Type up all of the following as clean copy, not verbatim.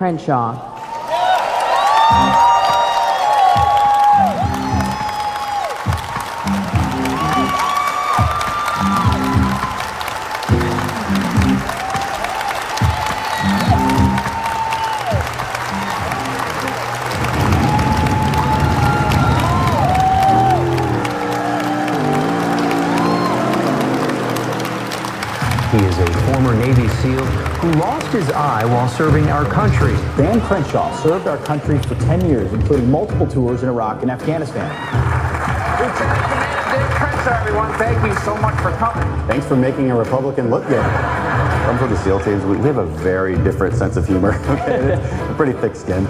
Crenshaw. He is a former Navy SEAL who lost his eye while serving our country. Dan Crenshaw served our country for 10 years, including multiple tours in Iraq and Afghanistan. Lieutenant Commander Dan Crenshaw, everyone, thank you so much for coming. Thanks for making a Republican look good. Come for the SEAL teams, we have a very different sense of humor. Okay, it's a pretty thick skin.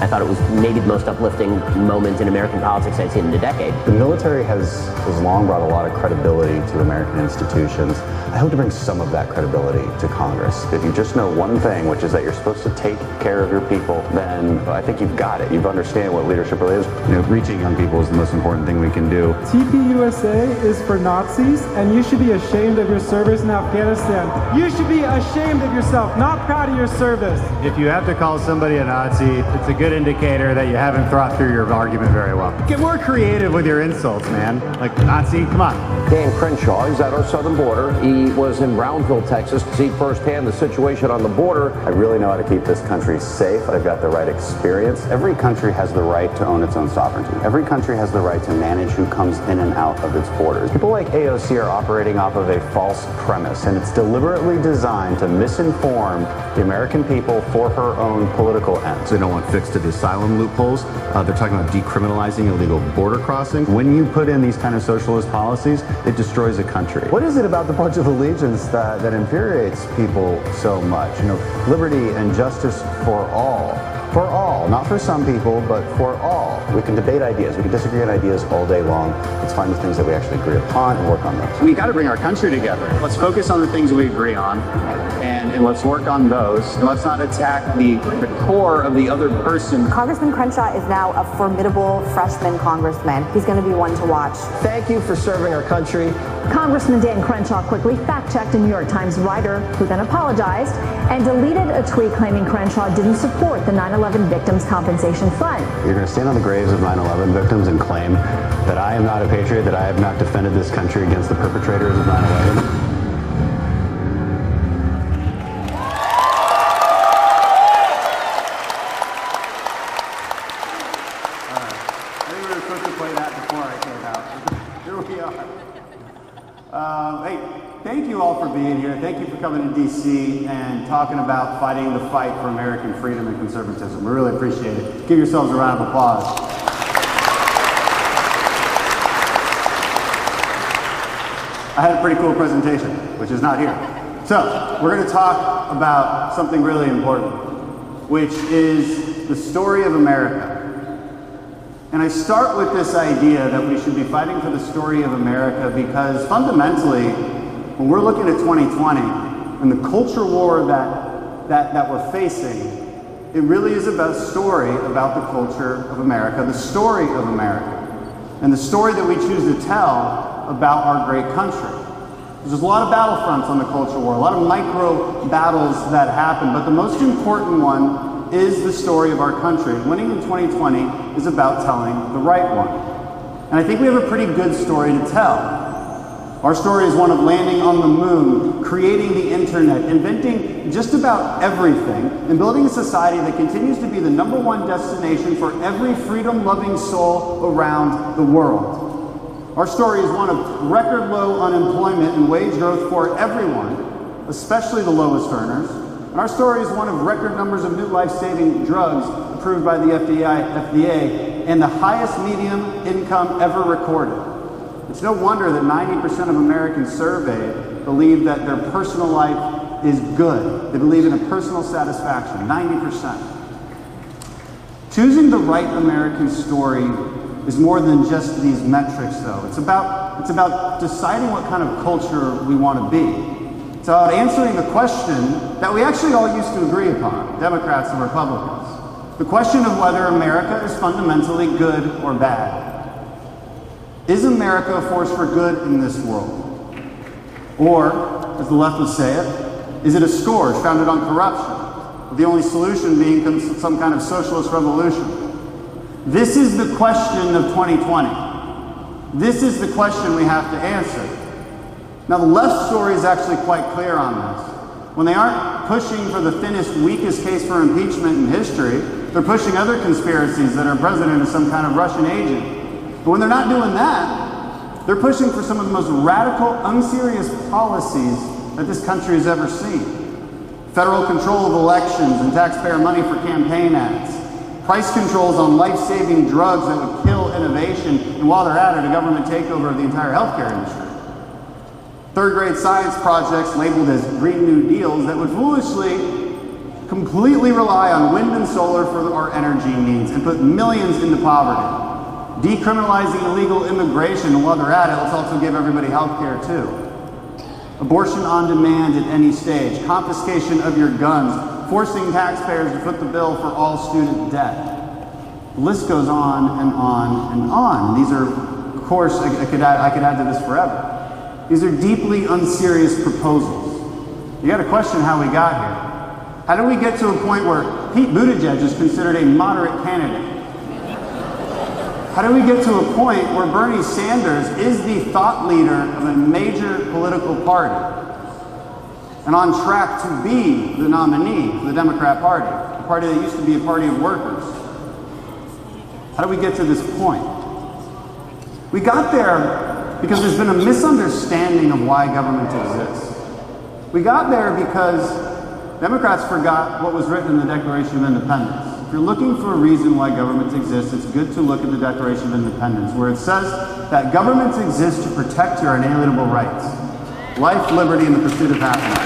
I thought it was maybe the most uplifting moment in American politics I'd seen in a decade. The military has long brought a lot of credibility to American institutions. I hope to bring some of that credibility to Congress. If you just know one thing, which is that you're supposed to take care of your people, then I think you've got it. You understand what leadership really is. You know, reaching young people is the most important thing we can do. TPUSA is for Nazis, and you should be ashamed of your service in Afghanistan. You should be ashamed of yourself, not proud of your service. If you have to call somebody a Nazi, it's a good indicator that you haven't thought through your argument very well. Get more creative with your insults, man. Like, Nazi, come on. Dan Crenshaw is at our southern border. He was in Brownsville, Texas, to see firsthand the situation on the border. I really know how to keep this country safe. I've got the right experience. Every country has the right to own its own sovereignty. Every country has the right to manage who comes in and out of its borders. People like AOC are operating off of a false premise, and it's deliberately designed to misinform the American people for her own political ends. They don't want fixed to the asylum loopholes. They're talking about decriminalizing illegal border crossing. When you put in these kind of socialist policies, it destroys a country. What is it about the Pledge of Allegiance that infuriates people so much? You know, liberty and justice for all. For all, not for some people, but for all. We can debate ideas. We can disagree on ideas all day long. Let's find the things that we actually agree upon and work on those. We got to bring our country together. Let's focus on the things we agree on, and let's work on those. And let's not attack the core of the other person. Congressman Crenshaw is now a formidable freshman congressman. He's going to be one to watch. Thank you for serving our country. Congressman Dan Crenshaw quickly fact-checked a New York Times writer who then apologized and deleted a tweet claiming Crenshaw didn't support the 9/11 Victims Compensation Fund. You're going to stand on the graves of 9/11 victims and claim that I am not a patriot, that I have not defended this country against the perpetrators of 9/11? Hey, thank you all for being here. Thank you for coming to D.C. and talking about fighting the fight for American freedom and conservatism. We really appreciate it. Give yourselves a round of applause. I had a pretty cool presentation, which is not here. So, we're going to talk about something really important, which is the story of America. And I start with this idea that we should be fighting for the story of America because fundamentally, when we're looking at 2020 and the culture war that we're facing, it really is about a story about the culture of America, the story of America, and the story that we choose to tell about our great country. There's a lot of battlefronts on the culture war, a lot of micro battles that happen, but the most important one is the story of our country. Winning in 2020 is about telling the right one. And I think we have a pretty good story to tell. Our story is one of landing on the moon, creating the internet, inventing just about everything, and building a society that continues to be the #1 destination for every freedom-loving soul around the world. Our story is one of record low unemployment and wage growth for everyone, especially the lowest earners. And our story is one of record numbers of new life-saving drugs approved by the FDA and the highest median income ever recorded. It's no wonder that 90% of Americans surveyed believe that their personal life is good. They believe in a personal satisfaction, 90%. Choosing the right American story is more than just these metrics, though. It's about deciding what kind of culture we want to be. It's about answering the question that we actually all used to agree upon, Democrats and Republicans. The question of whether America is fundamentally good or bad. Is America a force for good in this world? Or, as the left would say it, is it a scourge founded on corruption? the only solution being some kind of socialist revolution. This is the question of 2020. This is the question we have to answer. Now, the left story is actually quite clear on this. When they aren't pushing for the thinnest, weakest case for impeachment in history, they're pushing other conspiracies that our president is some kind of Russian agent. But when they're not doing that, they're pushing for some of the most radical, unserious policies that this country has ever seen. Federal control of elections and taxpayer money for campaign ads. Price controls on life-saving drugs that would kill innovation, and while they're at it, a government takeover of the entire healthcare industry. Third-grade science projects labeled as Green New Deals that would foolishly completely rely on wind and solar for our energy needs and put millions into poverty. Decriminalizing illegal immigration, and while they're at it, let's also give everybody healthcare too. Abortion on demand at any stage, confiscation of your guns, forcing taxpayers to foot the bill for all student debt. The list goes on and on and on. These are, of course, I could add to this forever. These are deeply unserious proposals. You got to question how we got here. How did we get to a point where Pete Buttigieg is considered a moderate candidate? How did we get to a point where Bernie Sanders is the thought leader of a major political party and on track to be the nominee for the Democrat Party, a party that used to be a party of workers? How did we get to this point? We got there because there's been a misunderstanding of why government exists. We got there because Democrats forgot what was written in the Declaration of Independence. If you're looking for a reason why government exists, it's good to look at the Declaration of Independence, where it says that governments exist to protect your inalienable rights, life, liberty, and the pursuit of happiness.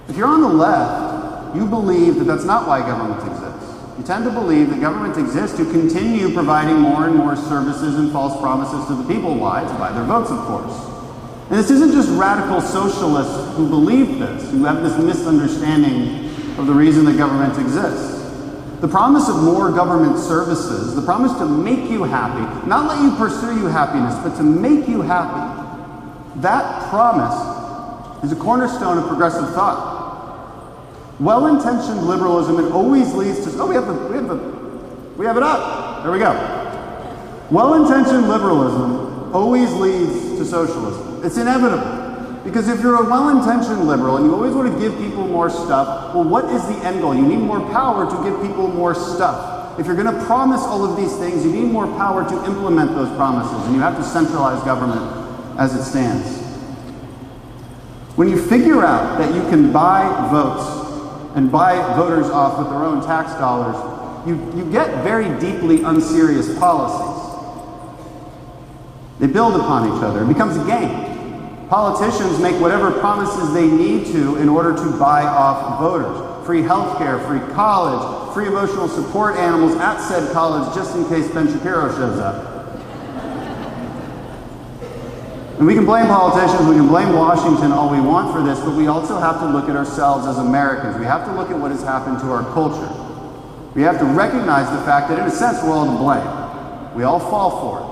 If you're on the left, you believe that that's not why government exists. You tend to believe that government exists to continue providing more and more services and false promises to the people. Why? To buy their votes, of course. And this isn't just radical socialists who believe this, who have this misunderstanding of the reason that government exists. The promise of more government services, the promise to make you happy, not let you pursue your happiness, but to make you happy, that promise is a cornerstone of progressive thought. Well-intentioned liberalism, it always leads to, we have it up. There we go. Well-intentioned liberalism always leads to socialism. It's inevitable. Because if you're a well-intentioned liberal and you always want to give people more stuff, well, what is the end goal? You need more power to give people more stuff. If you're going to promise all of these things, you need more power to implement those promises, and you have to centralize government as it stands. When you figure out that you can buy votes and buy voters off with their own tax dollars, you get very deeply unserious policies. They build upon each other. It becomes a game. Politicians make whatever promises they need to in order to buy off voters. Free healthcare, free college, free emotional support animals at said college just in case Ben Shapiro shows up. And we can blame politicians, we can blame Washington all we want for this, but we also have to look at ourselves as Americans. We have to look at what has happened to our culture. We have to recognize the fact that in a sense we're all to blame. We all fall for it.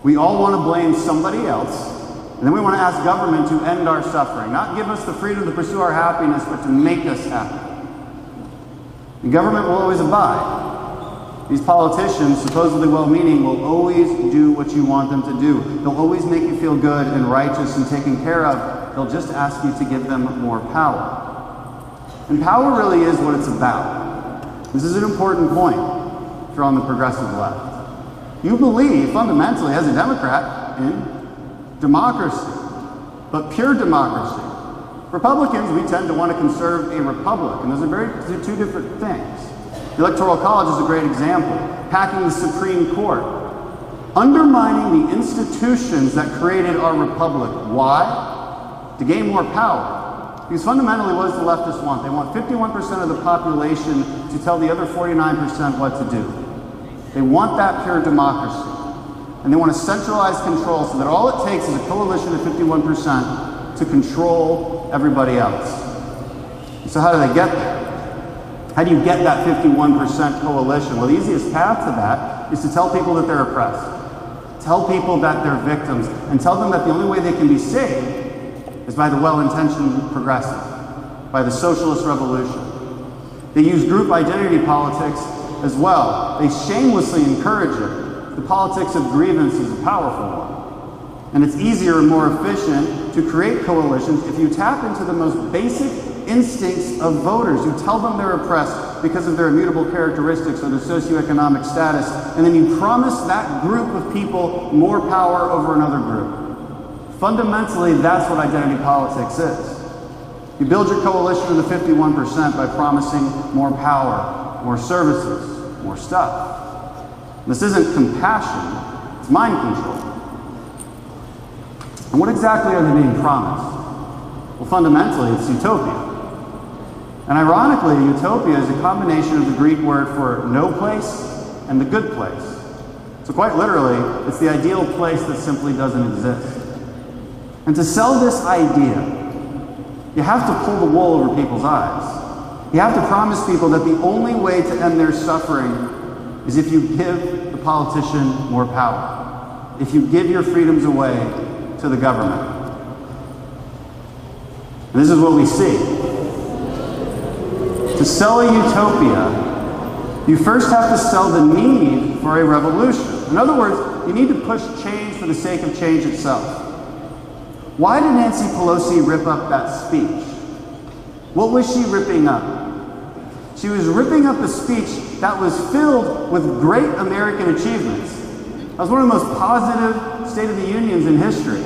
We all want to blame somebody else, and then we want to ask government to end our suffering, not give us the freedom to pursue our happiness, but to make us happy. The government will always abide. These politicians, supposedly well-meaning, will always do what you want them to do. They'll always make you feel good and righteous and taken care of. They'll just ask you to give them more power. And power really is what it's about. This is an important point if you're on the progressive left. You believe, fundamentally, as a Democrat, in democracy, but pure democracy. Republicans, we tend to want to conserve a republic, and those are two different things. The Electoral College is a great example. Packing the Supreme Court. Undermining the institutions that created our republic. Why? To gain more power. Because fundamentally, what does the leftists want? They want 51% of the population to tell the other 49% what to do. They want that pure democracy. And they want to centralize control so that all it takes is a coalition of 51% to control everybody else. So how do they get there? How do you get that 51% coalition? Well, the easiest path to that is to tell people that they're oppressed. Tell people that they're victims, and tell them that the only way they can be saved is by the well-intentioned progressive, by the socialist revolution. They use group identity politics as well. They shamelessly encourage it. The politics of grievance is a powerful one. And it's easier and more efficient to create coalitions if you tap into the most basic instincts of voters. You tell them they're oppressed because of their immutable characteristics or their socioeconomic status, and then you promise that group of people more power over another group. Fundamentally, that's what identity politics is. You build your coalition of the 51% by promising more power, more services, more stuff. This isn't compassion, it's mind control. And what exactly are they being promised? Well, fundamentally, it's utopia. And ironically, utopia is a combination of the Greek word for no place and the good place. So quite literally, it's the ideal place that simply doesn't exist. And to sell this idea, you have to pull the wool over people's eyes. You have to promise people that the only way to end their suffering is if you give the politician more power, if you give your freedoms away to the government. And this is what we see. To sell a utopia, you first have to sell the need for a revolution. In other words, you need to push change for the sake of change itself. Why did Nancy Pelosi rip up that speech? What was she ripping up? She was ripping up a speech that was filled with great American achievements. That was one of the most positive State of the Unions in history.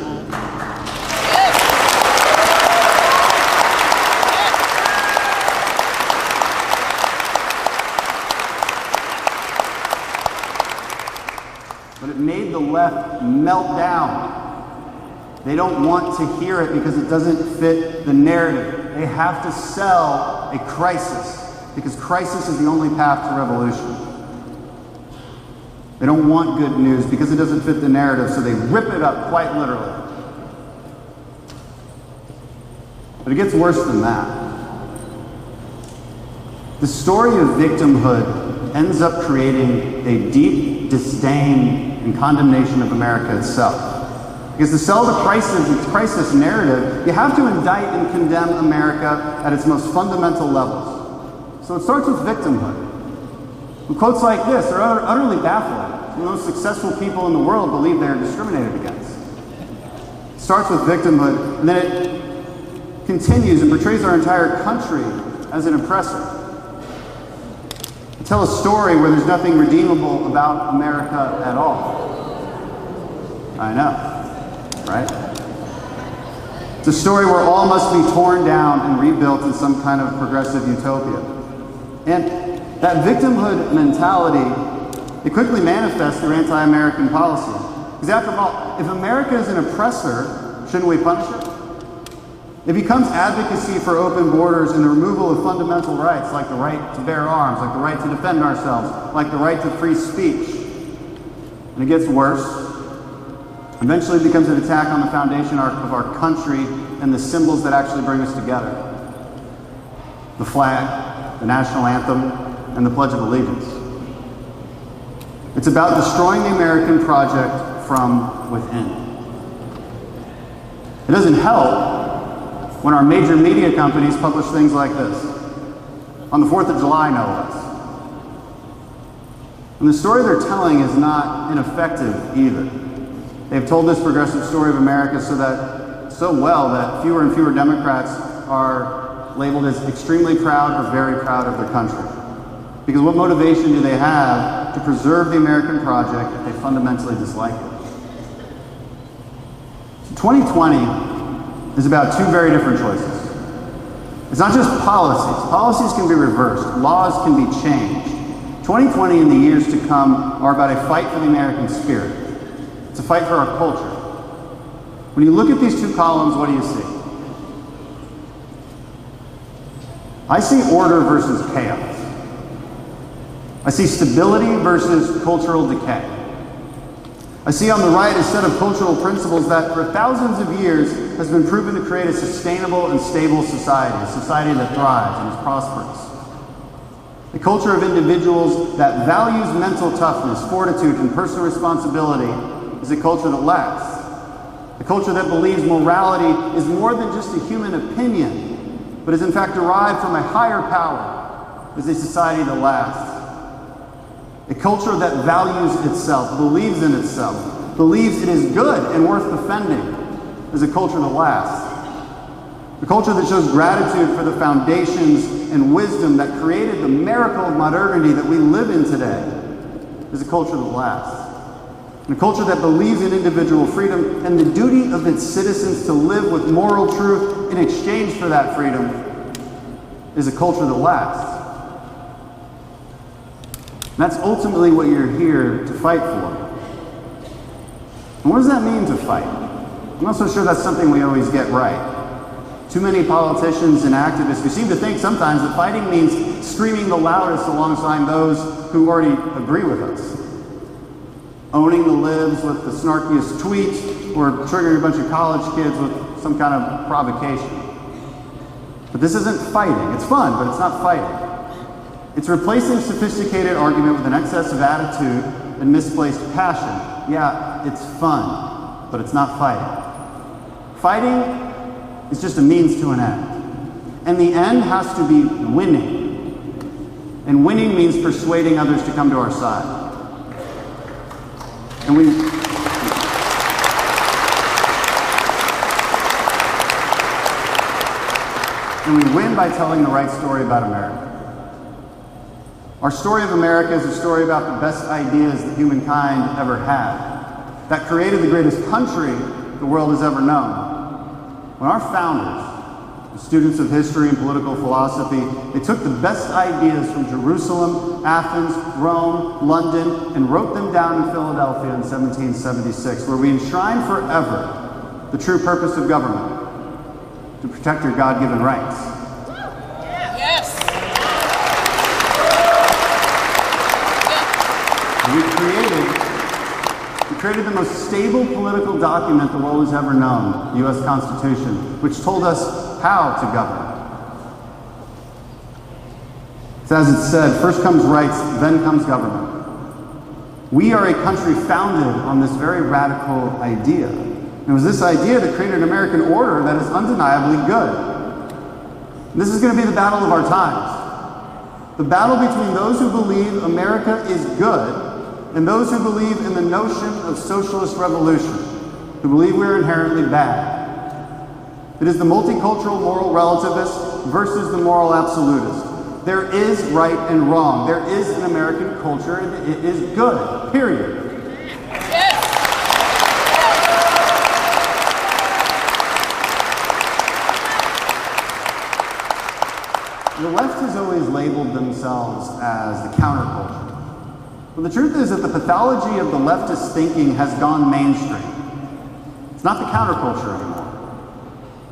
But it made the left melt down. They don't want to hear it because it doesn't fit the narrative. They have to sell a crisis because crisis is the only path to revolution. They don't want good news because it doesn't fit the narrative, so they rip it up quite literally. But it gets worse than that. The story of victimhood ends up creating a deep disdain and condemnation of America itself. Because to sell the crisis narrative, you have to indict and condemn America at its most fundamental levels. So it starts with victimhood. And quotes like this are utterly baffling. The most successful people in the world believe they are discriminated against. It starts with victimhood, and then it continues and portrays our entire country as an oppressor. Tell a story where there's nothing redeemable about America at all. I know, right? It's a story where all must be torn down and rebuilt in some kind of progressive utopia. And that victimhood mentality, it quickly manifests through anti-American policy. Because after all, if America is an oppressor, shouldn't we punish it? It becomes advocacy for open borders and the removal of fundamental rights, like the right to bear arms, like the right to defend ourselves, like the right to free speech. And it gets worse. Eventually it becomes an attack on the foundation of our country and the symbols that actually bring us together. The flag, the national anthem, and the Pledge of Allegiance. It's about destroying the American project from within. It doesn't help when our major media companies publish things like this, on the 4th of July, no less. And the story they're telling is not ineffective either. They've told this progressive story of America so well that fewer and fewer Democrats are labeled as extremely proud or very proud of their country. Because what motivation do they have to preserve the American project if they fundamentally dislike it? So 2020 is about two very different choices. It's not just policies. Policies can be reversed. Laws can be changed. 2020 and the years to come are about a fight for the American spirit. It's a fight for our culture. When you look at these two columns, what do you see? I see order versus chaos. I see stability versus cultural decay. I see on the right a set of cultural principles that for thousands of years has been proven to create a sustainable and stable society, a society that thrives and is prosperous. A culture of individuals that values mental toughness, fortitude, and personal responsibility, is a culture that lasts. A culture that believes morality is more than just a human opinion, but is in fact derived from a higher power, is a society that lasts. A culture that values itself, believes in itself, believes it is good and worth defending, is a culture that lasts. A culture that shows gratitude for the foundations and wisdom that created the miracle of modernity that we live in today, is a culture that lasts. And a culture that believes in individual freedom and the duty of its citizens to live with moral truth in exchange for that freedom is a culture that lasts. And that's ultimately what you're here to fight for. And what does that mean to fight? I'm not so sure that's something we always get right. Too many politicians and activists, we seem to think sometimes that fighting means screaming the loudest alongside those who already agree with us. Owning the libs with the snarkiest tweet, or triggering a bunch of college kids with some kind of provocation. But this isn't fighting. It's fun, but it's not fighting. It's replacing sophisticated argument with an excess of attitude and misplaced passion. Yeah, it's fun, but it's not fighting. Fighting is just a means to an end. And the end has to be winning. And winning means persuading others to come to our side. And we win by telling the right story about America. Our story of America is a story about the best ideas that humankind ever had, that created the greatest country the world has ever known. When our founders, the students of history and political philosophy, they took the best ideas from Jerusalem, Athens, Rome, London, and wrote them down in Philadelphia in 1776, where we enshrine forever the true purpose of government, to protect your God-given rights. Yes! We created the most stable political document the world has ever known, the U.S. Constitution, which told us how to govern. So as it said, first comes rights, then comes government. We are a country founded on this very radical idea. And it was this idea that created an American order that is undeniably good. And this is going to be the battle of our times. The battle between those who believe America is good and those who believe in the notion of socialist revolution, who believe we're inherently bad. It is the multicultural moral relativist versus the moral absolutist. There is right and wrong. There is an American culture, and it is good, period. The left has always labeled themselves as the counterculture. But the truth is that the pathology of the leftist thinking has gone mainstream. It's not the counterculture anymore.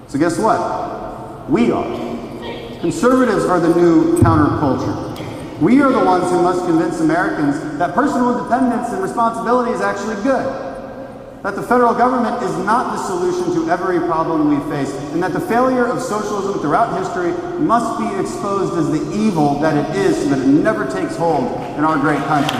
So guess what? We are. Conservatives are the new counterculture. We are the ones who must convince Americans that personal independence and responsibility is actually good. That the federal government is not the solution to every problem we face, and that the failure of socialism throughout history must be exposed as the evil that it is so that it never takes hold in our great country.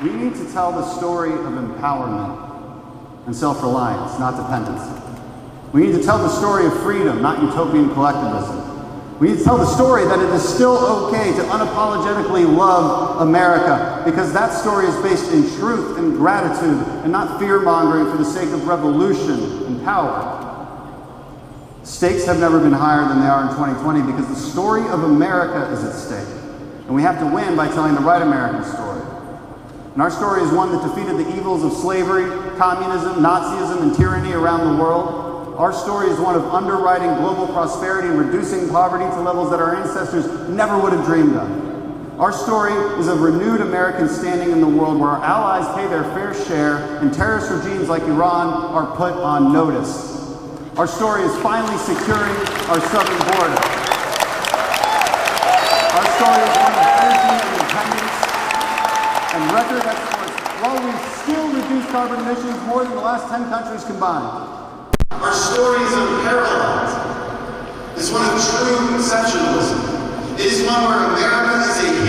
We need to tell the story of empowerment and self-reliance, not dependency. We need to tell the story of freedom, not utopian collectivism. We need to tell the story that it is still okay to unapologetically love America, because that story is based in truth and gratitude and not fear-mongering for the sake of revolution and power. Stakes have never been higher than they are in 2020 because the story of America is at stake. And we have to win by telling the right American story. And our story is one that defeated the evils of slavery, communism, Nazism, and tyranny around the world. Our story is one of underwriting global prosperity and reducing poverty to levels that our ancestors never would have dreamed of. Our story is of renewed American standing in the world where our allies pay their fair share and terrorist regimes like Iran are put on notice. Our story is finally securing our southern border. Our story is one of energy and independence and record exports, while we still reduce carbon emissions more than the last 10 countries combined. Our story is unparalleled. It's one of true exceptionalism. It is one where America is a